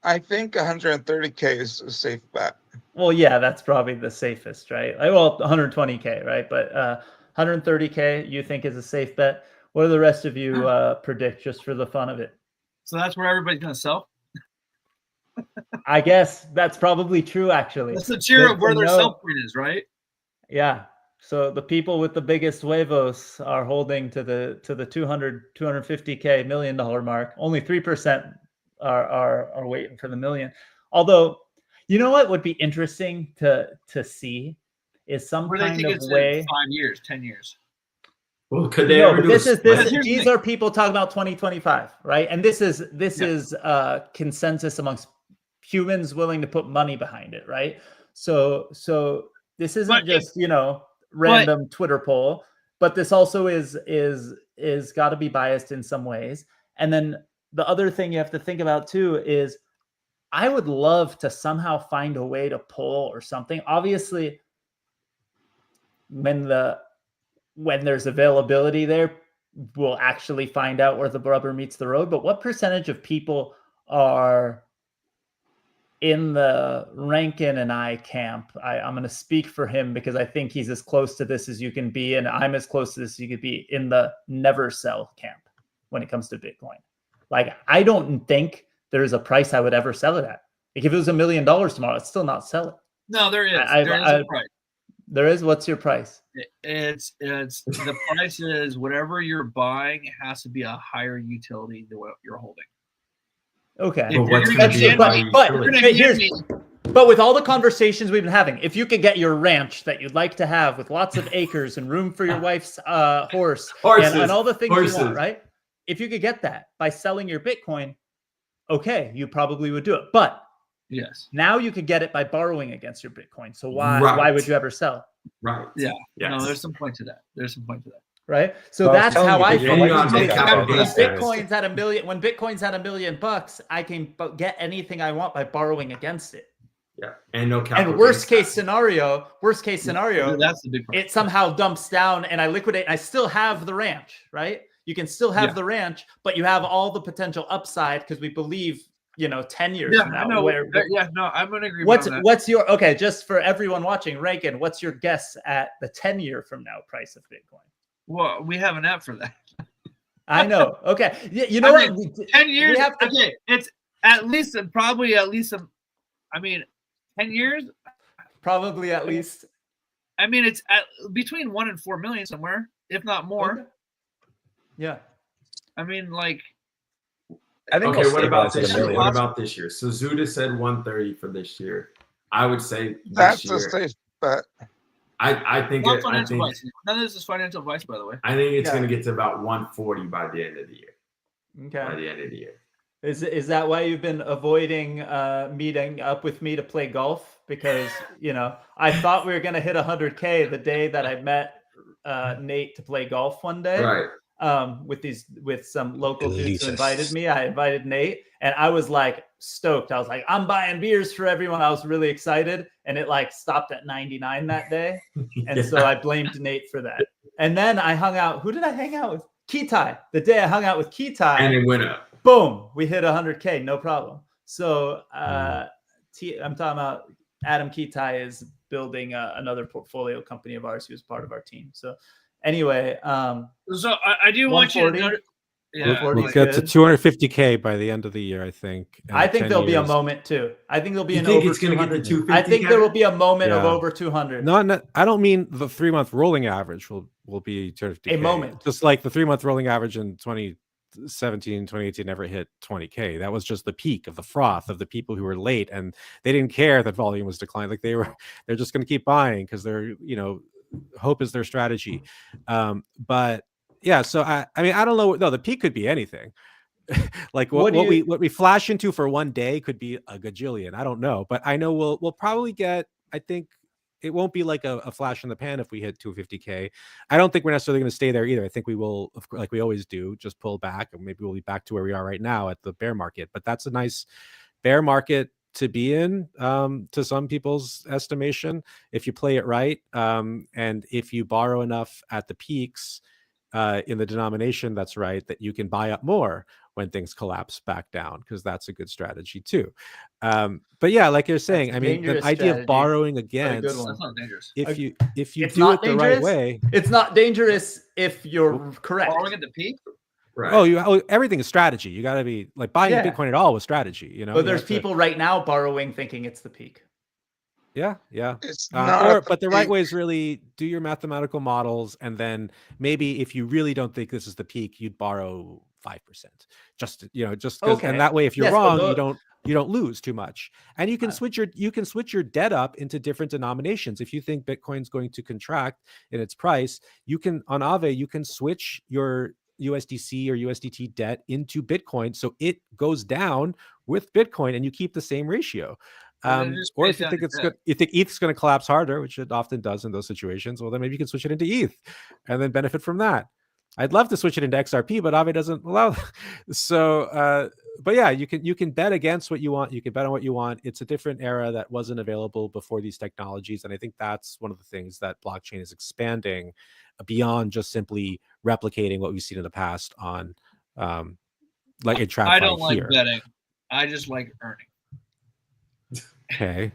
I think 130K is a safe bet. Well, yeah, that's probably the safest, right? Well, 120K, right? But 130K, you think is a safe bet. What do the rest of you predict just for the fun of it? So that's where everybody's going to sell? I guess that's probably true, actually. That's the cheer of where their sell point is, right? Yeah. So the people with the biggest huevos are holding to the 250K $1 million mark. Only 3% are waiting for the million. Although, you know what would be interesting to see is some Where they kind think of it's way. in 5 years, 10 years. Well, could they No, ever but do a this is split? this. These are people talking about 2025, right? And this is consensus amongst humans willing to put money behind it, right? So this isn't But just random Twitter poll, but this also is got to be biased in some ways. And then the other thing you have to think about too is I would love to somehow find a way to poll or something. Obviously, when there's availability there, we'll actually find out where the rubber meets the road. But what percentage of people are in the Rankin and I camp? I'm going to speak for him because I think he's as close to this as you can be, and I'm as close to this as you could be, in the never sell camp when it comes to Bitcoin. Like, I don't think there's a price I would ever sell it at. Like, if it was $1 million tomorrow, I'd still not sell it. No, there is. There is a price. There is. What's your price? It's the price is whatever you're buying has to be a higher utility than what you're holding. Okay. But what's going to be a higher utility? But with all the conversations we've been having, if you could get your ranch that you'd like to have with lots of acres and room for your wife's horses and all the things you want, right? If you could get that by selling your Bitcoin, okay, you probably would do it. But yes, now you could get it by borrowing against your Bitcoin. So why would you ever sell? Right. Yeah. Yes. No, there's some point to that. Right. So that's how I feel. When Bitcoin's at $1 million, when Bitcoin's at $1 million, I can get anything I want by borrowing against it. Yeah. And no capital. And worst case scenario, that's the big part. It somehow dumps down and I liquidate and I still have the ranch, right? You can still have the ranch, but you have all the potential upside because we believe 10 years from now. I'm going to agree with that. What's your, okay, just for everyone watching, Reagan, what's your guess at the 10-year from now price of Bitcoin? Well, we have an app for that. I know. Okay. You know what? 10 years? Okay. It's probably at least 10 years? Probably at least. I mean, it's at between 1 and 4 million somewhere, if not more. Okay. Yeah. I mean, like. I think what about this year? What about this year? So Zuda said 130 for this year. I would say that's a safe bet. I think none of this is financial advice, by the way. I think it's going to get to about 140 by the end of the year. Okay. By the end of the year. Is that why you've been avoiding meeting up with me to play golf? Because I thought we were going to hit 100K the day that I met Nate to play golf one day. Right. With some local dudes who invited me. I invited Nate and I was like stoked. I was like, I'm buying beers for everyone. I was really excited. And it like stopped at 99 that day. And so I blamed Nate for that. And then I hung out. Who did I hang out with? Kitai. The day I hung out with Kitai. And it went up. Boom. We hit 100K. No problem. So I'm talking about Adam Kitai is building another portfolio company of ours. He was part of our team. So anyway, so I do want you to know. We'll get to 250K by the end of the year, I think. I think there'll be a moment too. I think there'll be over 200. I think there will be a moment of over 200. Not, I don't mean the 3-month rolling average will be 250K. A moment. Just like the 3-month rolling average in 2017, 2018 never hit 20K. That was just the peak of the froth of the people who were late and they didn't care that volume was declining. Like they're just going to keep buying because they're, hope is their strategy. But yeah, so I mean, I don't know. No, the peak could be anything. Like what we flash into for one day could be a gajillion. I don't know, but I know we'll probably get, I think it won't be like a flash in the pan if we hit 250K. I don't think we're necessarily going to stay there either. I think we will, like we always do, just pull back and maybe we'll be back to where we are right now at the bear market. But that's a nice bear market to be in, to some people's estimation, if you play it right. And if you borrow enough at the peaks in the denomination, that's right, that you can buy up more when things collapse back down, because that's a good strategy too. But yeah, like you're saying, I mean, the idea of borrowing against, that's not dangerous. if you do it the right way, it's not dangerous if you're correct. Borrowing at the peak. Right. Everything is strategy. You got to be like buying Bitcoin at all with strategy. But there's people right now borrowing thinking it's the peak. Yeah. It's not at the But the right peak. way is really do your mathematical models, and then maybe if you really don't think this is the peak, you'd borrow 5%. Just because, and Okay. that way, if you're Yes, but wrong, you don't lose too much. And you can uh, switch your debt up into different denominations. If you think Bitcoin's going to contract in its price, you can on Aave, you can switch your USDC or USDT debt into Bitcoin, so it goes down with Bitcoin, and you keep the same ratio. And then it just Or pays if you down think your it's debt. good, you think ETH's going to collapse harder, which it often does in those situations, well, then maybe you can switch it into ETH and then benefit from that. I'd love to switch it into XRP, but Aave doesn't allow. So, but yeah, you can bet against what you want. You can bet on what you want. It's a different era that wasn't available before these technologies, and I think that's one of the things that blockchain is expanding beyond just simply replicating what we've seen in the past on, like in I TradFi don't like here. betting. I just like earning. Okay.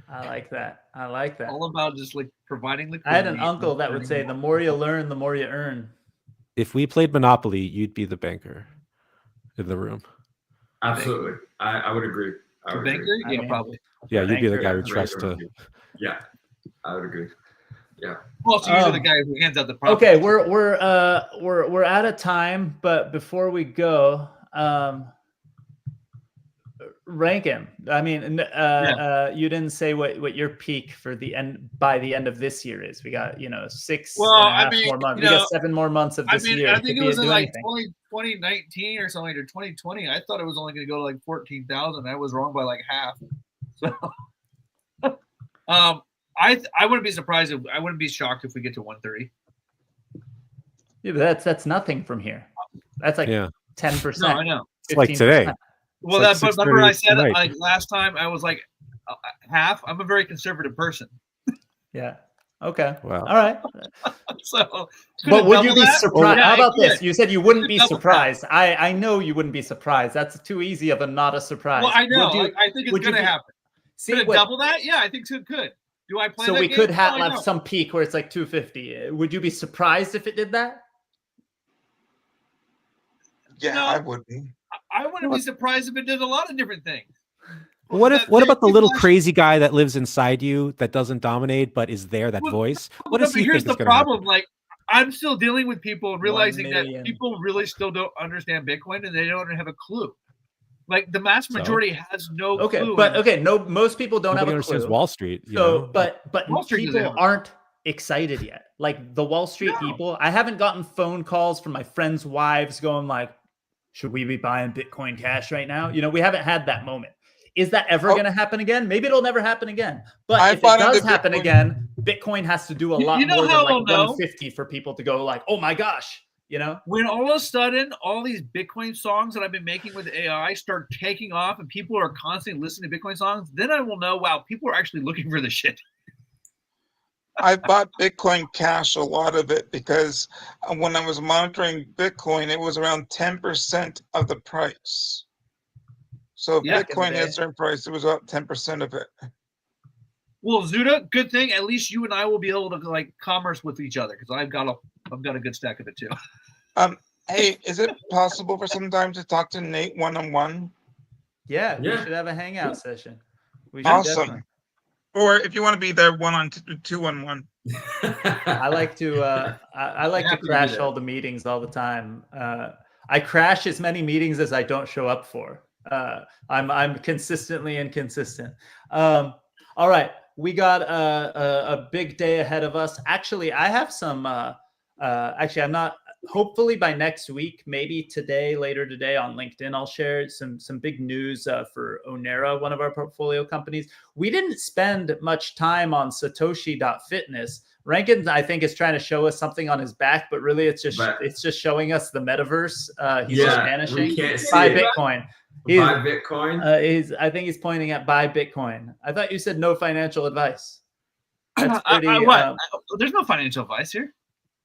I like that. I like that. All about just like providing liquidity. I had an uncle that would say, "The more you learn, the more you earn." If we played Monopoly, you'd be the banker in the room. Absolutely, I would agree. I The would banker? agree. Yeah, probably. Yeah, you'd be the guy Banker. we trust to. Yeah, I would agree. Yeah. Well, so usually the guy who hands out the profit. Okay, we're out of time, but before we go, Rankin, I mean, you didn't say what your peak for the end by the end of this year is. We got 6 and a half more months. We got 7 more months of this year. I think it was in like 2019 or something, or 2020. I thought it was only going to go to like 14,000. I was wrong by like half. So, I wouldn't be surprised. I wouldn't be shocked if we get to 130. Yeah, but that's nothing from here. That's like 10%. No, I know. It's like today. Well, like but remember I said tonight. like last time I was like half. I'm a very conservative person. Yeah. Okay. Wow. All right. So, but would you be surprised? How about this? You said you wouldn't be double surprised. I know you wouldn't be surprised. That's too easy of a not a surprise. Well, I know. I think it's going to happen. Could it double that? Yeah, I think so. It could. Do I play so that we game? could have some peak where it's like 250. Would you be surprised if it did that? Yeah, no, I would be. I wouldn't be surprised if it did a lot of different things. What about the little crazy guy that lives inside you that doesn't dominate but is there, that voice? What does he think is going to happen? Here's the problem. Like, I'm still dealing with people realizing that people really still don't understand Bitcoin and they don't have a clue. Like the mass majority has no clue. Most people don't have a understands clue. Wall Street. But people aren't excited yet. Like the Wall Street people, I haven't gotten phone calls from my friends' wives going like, should we be buying Bitcoin Cash right now? We haven't had that moment. Is that ever going to happen again? Maybe it'll never happen again. But if it does happen again, Bitcoin has to do a lot more than like 150 for people to go like, oh my gosh. When all of a sudden all these Bitcoin songs that I've been making with AI start taking off and people are constantly listening to Bitcoin songs, then I will know, wow, people are actually looking for the shit. I bought Bitcoin Cash, a lot of it, because when I was monitoring Bitcoin, it was around 10% of the price. So if Bitcoin had a certain price, it was about 10% of it. Well, Zuda, good thing. At least you and I will be able to like commerce with each other because I've got a good stack of it too. Hey, is it possible for some time to talk to Nate one-on-one? Yeah, we should have a hangout session. Awesome. Definitely. Or if you want to be there 2-on-1. I like to crash all the meetings all the time. I crash as many meetings as I don't show up for. I'm consistently inconsistent. All right, we got a big day ahead of us. Actually, I have some. I'm not. Hopefully by next week, maybe later today on LinkedIn, I'll share some big news for Onera, one of our portfolio companies. We didn't spend much time on Satoshi.fitness. Rankin, I think, is trying to show us something on his back, but really it's just showing us the metaverse. He's just vanishing. Buy Bitcoin. Buy Bitcoin. I think he's pointing at buy Bitcoin. I thought you said no financial advice. That's pretty. What? There's no financial advice here.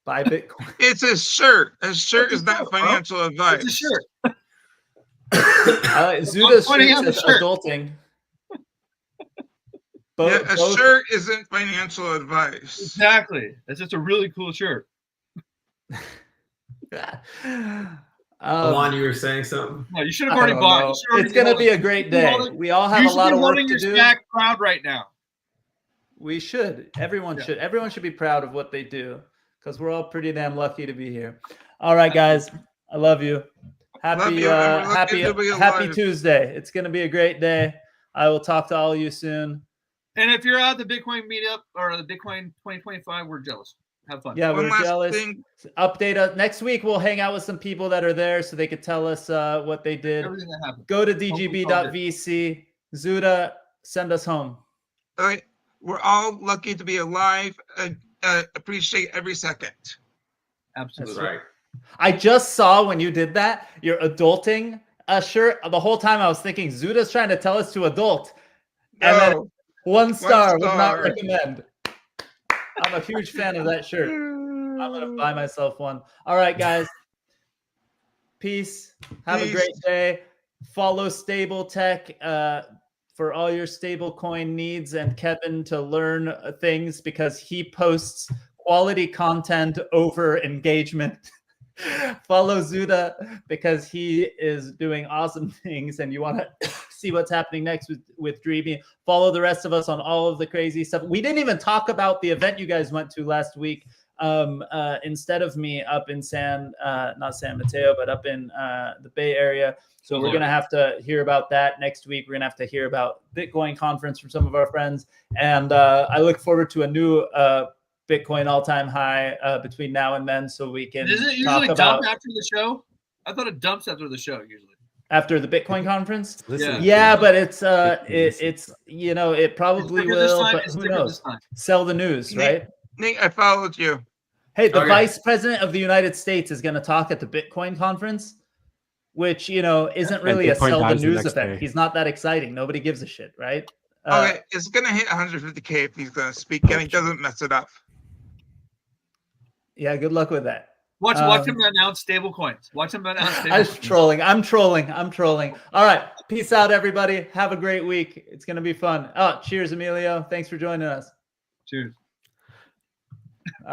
Buy Bitcoin. It's a shirt. A shirt is not financial advice. It's a shirt. Zuda's shirt says adulting. A shirt isn't financial advice. Exactly. It's just a really cool shirt. Alon, you were saying something? No, you should have already bought. It's going to be a great day. We all have a lot of work to do. Stack proud right now. We should. Everyone should. Everyone should be proud of what they do because we're all pretty damn lucky to be here. All right, guys. I love you. Love you, and we're lucky to be Happy alive. Tuesday. It's going to be a great day. I will talk to all of you soon. And if you're at the Bitcoin meetup or the Bitcoin 2025, we're jealous. Have fun. Yeah, One we're last jealous. thing. Update us next week. We'll hang out with some people that are there so they could tell us what they did. Everything that happened. Go to dgb.vc. Zuda, send us home. All right, we're all lucky to be alive. Appreciate every second. Absolutely. That's right. I just saw when you did that, your adulting shirt. The whole time I was thinking Zuda's trying to tell us to adult. And then No, 1 star, would not star. recommend. I'm a huge fan of that shirt. I'm going to buy myself one. All right, guys. Peace. Have a great day. Follow Stable Tech for all your stablecoin needs and Kevin to learn things because he posts quality content over engagement. Follow Zuda because he is doing awesome things and you want to see what's happening next with Dreamy. Follow the rest of us on all of the crazy stuff. We didn't even talk about the event you guys went to last week. Instead of me up in not San Mateo, but up in the Bay Area. So we're going to have to hear about that next week. We're going to have to hear about Bitcoin conference from some of our friends. And I look forward to a new Bitcoin all-time high between now and then so we can Does it usually dump after the show? I thought it dumps after the show usually. After the Bitcoin conference? Yeah, but it's it probably will, but who knows? Sell the news, right? Nate, I followed you. Hey, the vice president of the United States is going to talk at the Bitcoin conference, which, isn't really a sell the news event. He's not that exciting. Nobody gives a shit, right? Okay, it's going to hit 150K if he's going to speak and he doesn't mess it up. Yeah, good luck with that. Watch him announce stable coins. Watch him announce stable coins. I'm trolling. All right. Peace out, everybody. Have a great week. It's going to be fun. Oh, cheers, Emilio. Thanks for joining us. Cheers. All right.